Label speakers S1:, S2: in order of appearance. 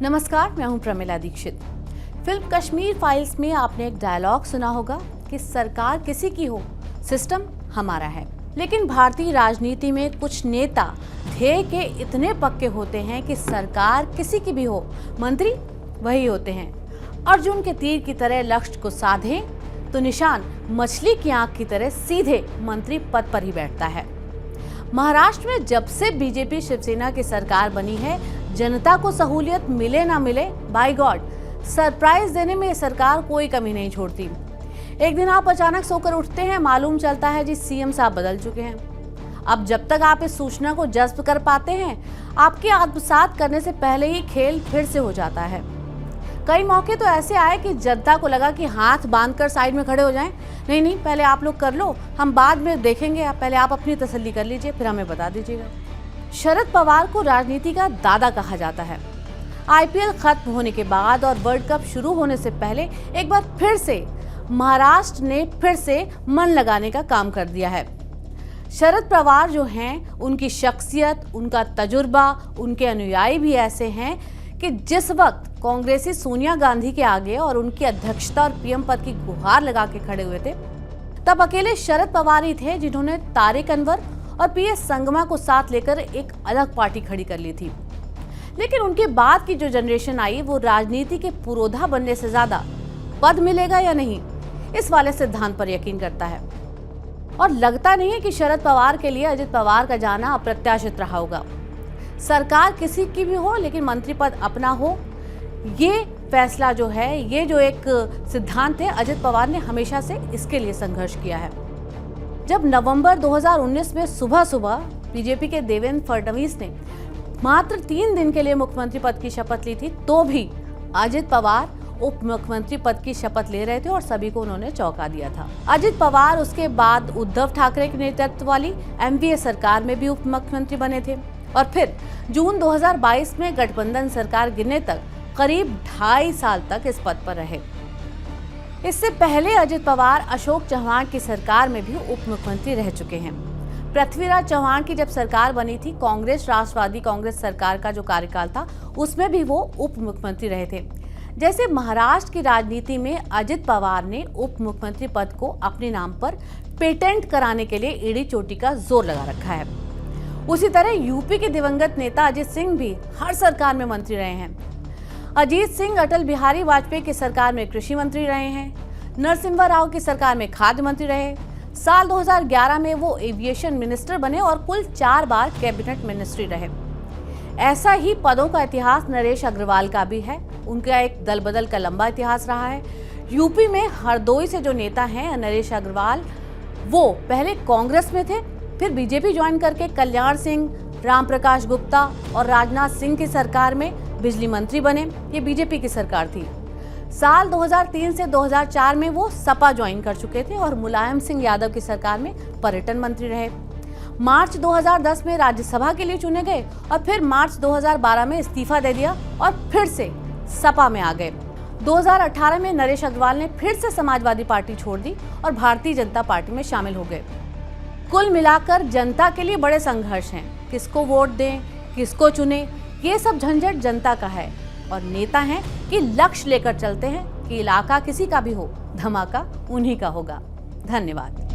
S1: नमस्कार, मैं हूं प्रमिला दीक्षित। फिल्म कश्मीर फाइल्स में आपने एक डायलॉग सुना होगा कि सरकार किसी की हो, सिस्टम हमारा है। लेकिन भारतीय राजनीति में कुछ नेता ध्येय के इतने पक्के होते हैं कि सरकार किसी की भी हो, मंत्री वही होते हैं। अर्जुन के तीर की तरह लक्ष्य को साधे तो निशान मछली की आंख की तरह सीधे मंत्री पद पर ही बैठता है। महाराष्ट्र में जब से बीजेपी शिवसेना की सरकार बनी है, जनता को सहूलियत मिले ना मिले, बाय गॉड सरप्राइज देने में सरकार कोई कमी नहीं छोड़ती। एक दिन आप अचानक सोकर उठते हैं, मालूम चलता है जी सीएम साहब बदल चुके हैं। अब जब तक आप इस सूचना को जज्ब कर पाते हैं, आपके आत्मसात करने से पहले ही खेल फिर से हो जाता है। कई मौके तो ऐसे आए कि जनता को लगा कि हाथ बांधकर साइड में खड़े हो जाएं। नहीं, पहले आप लोग कर लो, हम बाद में देखेंगे, पहले आप अपनी तसल्ली कर लीजिए, फिर हमें बता दीजिएगा। शरद पवार को राजनीति का दादा कहा जाता है। आईपीएल खत्म होने के बाद और वर्ल्ड कप शुरू होने से पहले एक बार फिर से महाराष्ट्र ने फिर से मन लगाने का काम कर दिया है। शरद पवार जो हैं, उनकी शख्सियत, उनका तजुर्बा, उनके अनुयायी भी ऐसे हैं कि जिस वक्त कांग्रेसी सोनिया गांधी के आगे और उनकी अध्यक्षता और पीएम पद की गुहार लगा के खड़े हुए थे, तब अकेले शरद पवार ही थे जिन्होंने तारिक अनवर और पीएस संगमा को साथ लेकर एक अलग पार्टी खड़ी कर ली थी। लेकिन उनके बाद की जो जनरेशन आई, वो राजनीति के पुरोधा बनने से ज्यादा पद मिलेगा या नहीं, इस वाले सिद्धांत पर यकीन करता है। और लगता नहीं है कि शरद पवार के लिए अजित पवार का जाना अप्रत्याशित रहा होगा। सरकार किसी की भी हो, लेकिन मंत्री पद अपना हो, ये फैसला जो है, ये जो एक सिद्धांत है, अजित पवार ने हमेशा से इसके लिए संघर्ष किया है। जब नवंबर 2019 में सुबह सुबह बीजेपी के देवेंद्र फडणवीस ने मात्र 3 दिन के लिए मुख्यमंत्री पद की शपथ ली थी, तो भी अजित पवार उप मुख्यमंत्री पद की शपथ ले रहे थे और सभी को उन्होंने चौंका दिया था। अजित पवार उसके बाद उद्धव ठाकरे के नेतृत्व वाली एनडीए सरकार में भी उप मुख्यमंत्री बने थे और फिर जून 2022 में गठबंधन सरकार गिरने तक करीब 2.5 साल तक इस पद पर रहे। इससे पहले अजित पवार अशोक चव्हाण की सरकार में भी उप मुख्यमंत्री रह चुके हैं। पृथ्वीराज चव्हाण की जब सरकार बनी थी, कांग्रेस राष्ट्रवादी कांग्रेस सरकार का जो कार्यकाल था, उसमें भी वो उप मुख्यमंत्री रहे थे। जैसे महाराष्ट्र की राजनीति में अजित पवार ने उप मुख्यमंत्री पद को अपने नाम पर पेटेंट कराने के लिए एड़ी चोटी का जोर लगा रखा है, उसी तरह यूपी के दिवंगत नेता अजीत सिंह भी हर सरकार में मंत्री रहे हैं। अजीत सिंह अटल बिहारी वाजपेयी की सरकार में कृषि मंत्री रहे हैं, नरसिम्हा राव की सरकार में खाद्य मंत्री रहे, साल 2011 में वो एविएशन मिनिस्टर बने और कुल 4 बार कैबिनेट मिनिस्ट्री रहे। ऐसा ही पदों का इतिहास नरेश अग्रवाल का भी है। उनका एक दल बदल का लंबा इतिहास रहा है। यूपी में हरदोई से जो नेता हैं नरेश अग्रवाल, वो पहले कांग्रेस में थे, फिर बीजेपी ज्वाइन करके कल्याण सिंह, राम प्रकाश गुप्ता और राजनाथ सिंह की सरकार में बिजली मंत्री बने। ये बीजेपी की सरकार थी। साल 2003 से 2004 में वो सपा ज्वाइन कर चुके थे और मुलायम सिंह यादव की सरकार में पर्यटन मंत्री रहे। मार्च 2010 में राज्यसभा के लिए चुने गए और फिर मार्च 2012 में इस्तीफा दे दिया और फिर से सपा में आ गए। 2018 में नरेश अग्रवाल ने फिर से समाजवादी पार्टी छोड़ दी और भारतीय जनता पार्टी में शामिल हो गए। कुल मिलाकर जनता के लिए बड़े संघर्ष हैं। किसको वोट दें, किसको चुने, ये सब झंझट जनता का है। और नेता हैं कि लक्ष्य लेकर चलते हैं कि इलाका किसी का भी हो, धमाका उन्हीं का होगा। धन्यवाद।